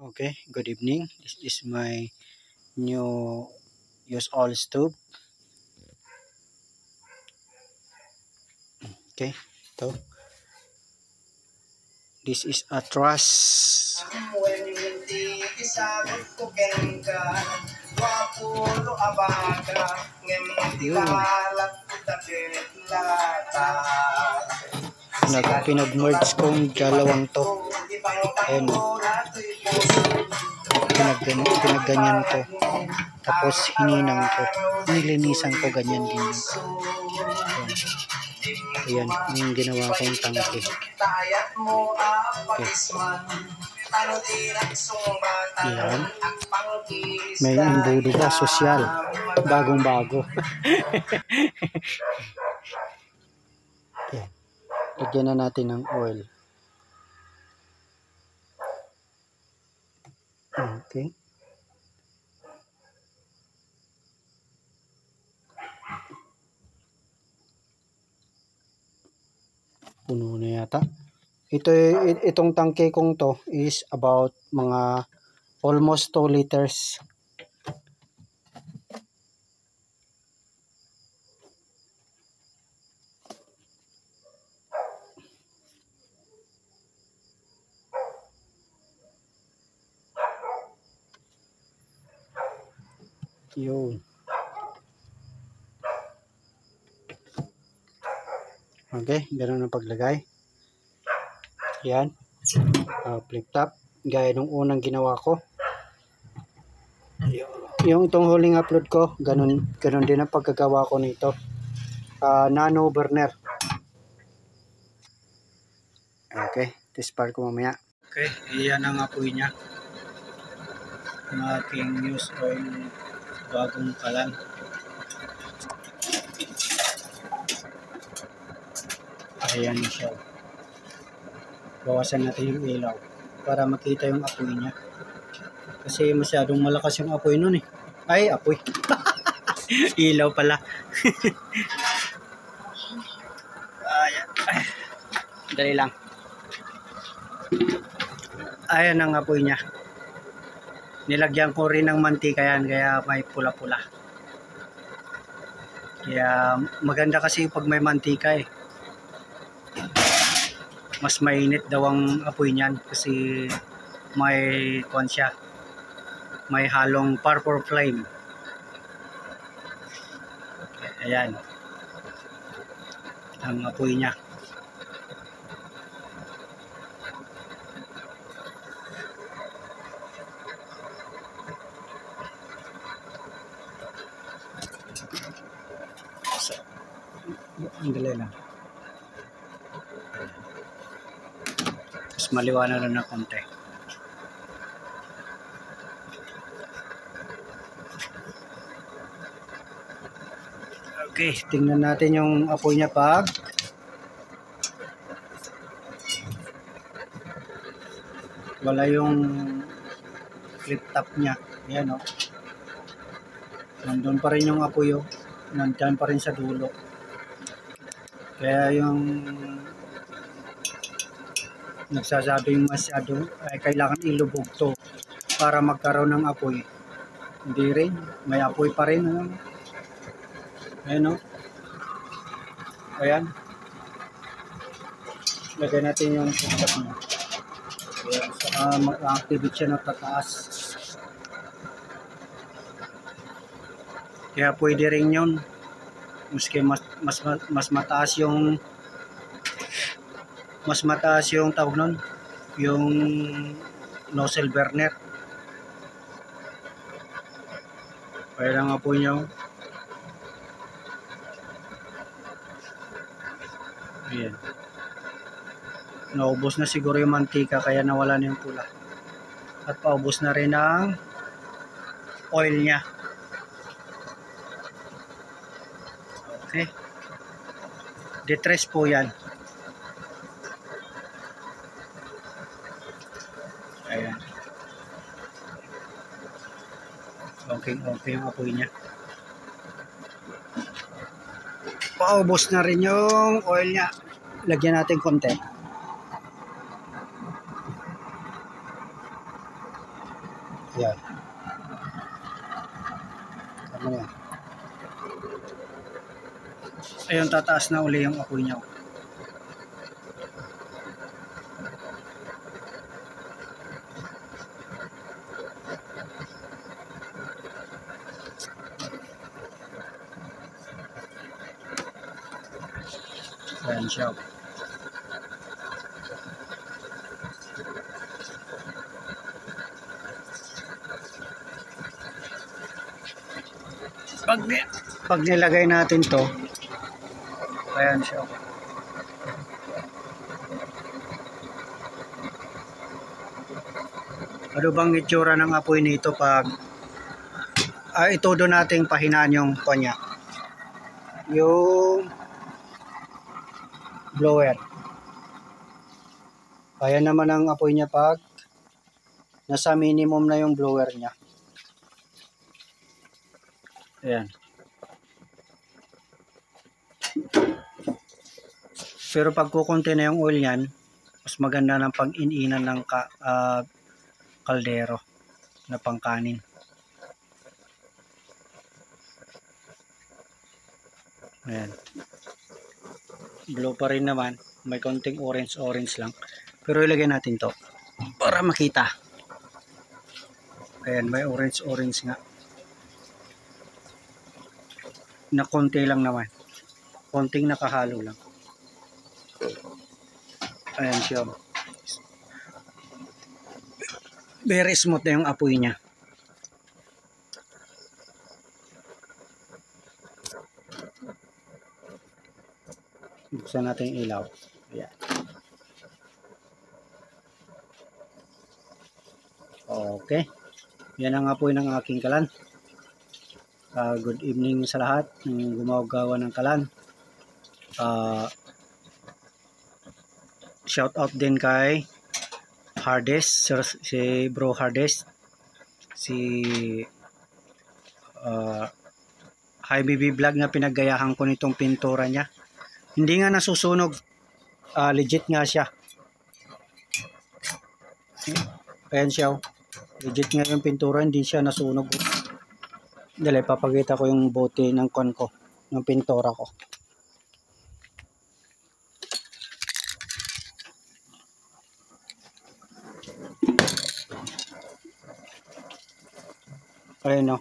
Okay, good evening. This is my new use oil stove. Okay, ito. This is a truss. Pinag-merge kong dalawang to. Ayan. Pinagganyan ko. Tapos hininang ko. Nilinisan ko ganyan din. Ayan. Yung ginawa kong tangke. Okay. Ayan. May imbudo pa. Sosyal. Bagong-bago. Okay. Lagyan na natin ng oil. Okay. Puno na yata. Itong tangke kong to is about mga almost 2 liters. Yun. Okay, ganun ang paglagay. Yan. Flip top. Gaya nung unang ginawa ko. Yung itong huling upload ko, ganun din ang pagkagawa ko nito. Nano burner. Okay, test part ko mamaya. Okay, iyan ang apoy niya. Ang aking use oil bagong kalan. Ayan siya. Bawasan natin yung ilaw para makita yung apoy niya. Kasi masyadong malakas yung apoy nun eh. Ay, apoy. Ilaw pala. Ayan. Dali lang. Ayan ang apoy niya. Nilagyan ko rin ng mantika yan, kaya may pula-pula. Kaya maganda kasi pag may mantika eh. Mas mainit daw ang apoy niyan kasi may kuwan siya. May halong purple flame. Okay, ayan. Ang apoy niya. Ang dali lang. Mas maliwanag na ng konti. Okay, tingnan natin yung apoy niya pag wala yung flip top niya. Ayan o. Nandun pa rin yung apoy o. Nandyan pa rin sa dulo. Kaya yung nagsasabing masyado ay kailangan ilubog to para magkaroon ng apoy. Hindi rin. May apoy pa rin. Ayan o. Ayan. Lagyan natin yung flip niya. Mag-activate siya na tataas. Kaya pwede rin yun. Maski mas mataas yung tawag nun, yung nozzle burner. Kaya lang apoy niya. Ayan. Naubos na siguro yung mantika kaya nawala na yung pula. At paubos na rin ang oil niya. Okay. Detress po yan. Ayan. Okay yung apoy niya. Paubos na rin yung oil niya. Lagyan natin konti. Yan. Tama na yan. Ayun, tataas na uli yung apoy niya. Ayan siya. Pag nilagay natin to, ayan siya. Ano bang itsura ng apoy nito pag itudo nating pahinaan yung kanya, yung blower. Kaya naman ang apoy niya pag nasa minimum na yung blower niya. Ayan. Pero pag kukunti na yung oil niyan, mas maganda ng pag-ininan ng kaldero na pangkanin. Ayan. Blue pa rin naman. May konting orange lang. Pero ilagay natin to para makita. Ayan, may orange nga. Na konti lang naman. Konting nakahalo lang. Ayan siya. Very smooth na yung apoy niya. Buksan natin yung ilaw. Ayan. Okay. Yan ang apoy ng aking kalan. Good evening sa lahat ng gumagawa ng kalan. Shout out din kay Hardes, si Bro Hardes, si High BB Vlog na pinaggayahan ko nitong pintura niya. Hindi nga nasusunog, legit nga siya. Ayan siya, legit nga yung pintura, hindi siya nasunog. Dali, papakita ko yung bote ng kon ko, ng pintura ko. Ayan o.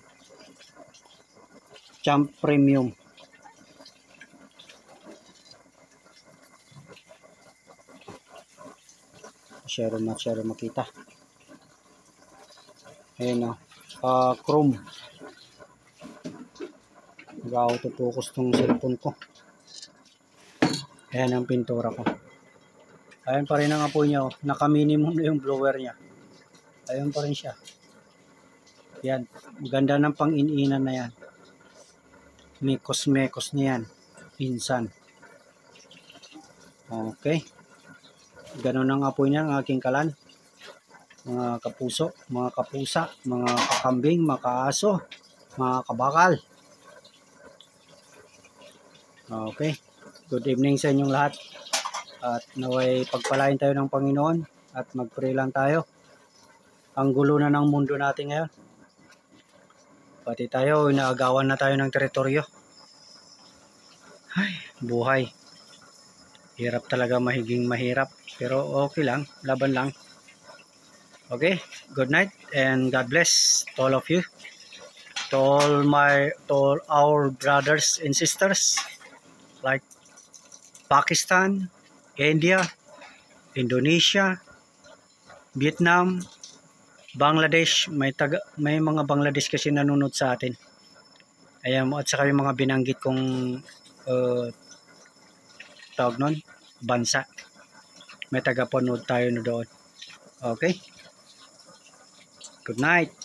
Champ Premium. Masyado makita. Ayan o. Chrome. Nag-auto-focus tong cellphone ko. Ayan ang pintura ko. Ayan pa rin ang apoy niya. Naka-minimum na yung blower niya. Ayan pa rin siya. Yan. Maganda ng pang-ininan na yan. Mekos na yan. Pinsan. Okay. Ganun ang apoy niya, ang aking kalan. Mga kapuso, mga kapusa, mga kakambing, mga kaaso, mga kabakal. Okay. Good evening sa inyong lahat. At naway pagpalain tayo ng Panginoon at mag-pray lang tayo. Ang gulo na ng mundo natin ngayon. Pati tayo, inaagawan na tayo ng teritoryo. Ay, buhay. Hirap talaga, mahiging mahirap. Pero okay lang, laban lang. Okay, good night and God bless to all of you. To all our brothers and sisters like Pakistan, India, Indonesia, Vietnam, Bangladesh. May mga Bangladesh kasi nanonood sa atin. Ayan, at saka yung mga binanggit kong tawag nun, bansa. May tagapanood tayo na doon. Okay? Good night.